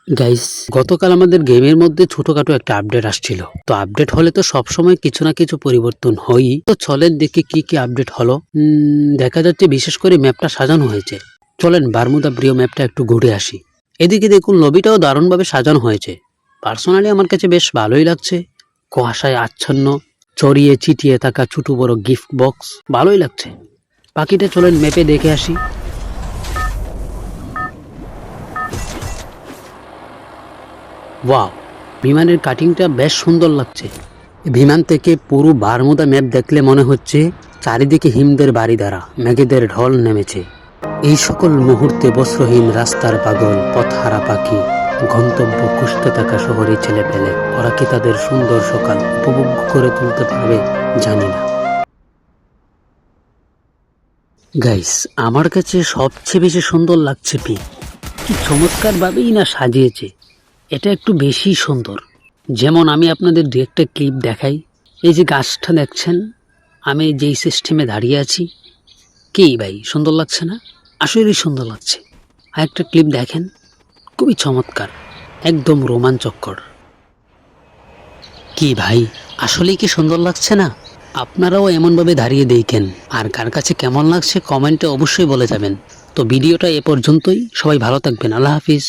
Guys, গতকাল আমাদের গেমের মধ্যে ছোটখাটো একটা আপডেট আসছিল। তো আপডেট হলে তো সবসময় কিছু না কিছু পরিবর্তন হয়ই। তো চলেন দেখি কি কি আপডেট হলো। দেখা যাচ্ছে বিশেষ করে ম্যাপটা সাজানো হয়েছে। চলেন বারমুদা ব্রিও ম্যাপটা একটু ঘুরে আসি। এদিকে দেখুন লবিটাও দারুণভাবে সাজানো হয়েছে। পার্সোনালি আমার কাছে বেশ ভালোই লাগছে। কুয়াশায় আচ্ছন্ন, ছড়িয়ে ছিটিয়ে থাকা ছোট বড় গিফট বক্স ভালোই লাগছে। বাকিটা চলেন ম্যাপে দেখে আসি। ওয়াও, বিমানের কাটিংটা বেশ সুন্দর লাগছে। বিমান থেকে পুরো বারমুদা ম্যাপ দেখলে মনে হচ্ছে চারিদিকে হিমদের বাড়ি দ্বারা মেঘেদের ঢল নেমেছে। এই সকল মুহূর্তে বস্ত্রহীন রাস্তার পাগল, পথহারা পাখি, গন্তব্য খুঁজতে থাকা শহরে ছেলে পেলে, ওরা কি তাদের সুন্দর সকাল উপভোগ করে তুলতে পারবে জানি না। গাইস, আমার কাছে সবচেয়ে বেশি সুন্দর লাগছে কি চমৎকার ভাবেই না সাজিয়েছে। এটা একটু বেশি সুন্দর। যেমন আমি আপনাদের দু একটা ক্লিপ দেখাই। এই যে গাছটা দেখছেন, আমি যেই সিস্টেমে দাঁড়িয়ে আছি, কি ভাই সুন্দর লাগছে না? আসলেই সুন্দর লাগছে। আর একটা ক্লিপ দেখেন, খুবই চমৎকার, একদম রোমাঞ্চকর। কি ভাই, আসলেই কি সুন্দর লাগছে না? আপনারাও এমনভাবে দাঁড়িয়ে দেখেন। আর কার কাছে কেমন লাগছে কমেন্টে অবশ্যই বলে যাবেন। তো ভিডিওটা এ পর্যন্তই। সবাই ভালো থাকবেন। আল্লাহ হাফিজ।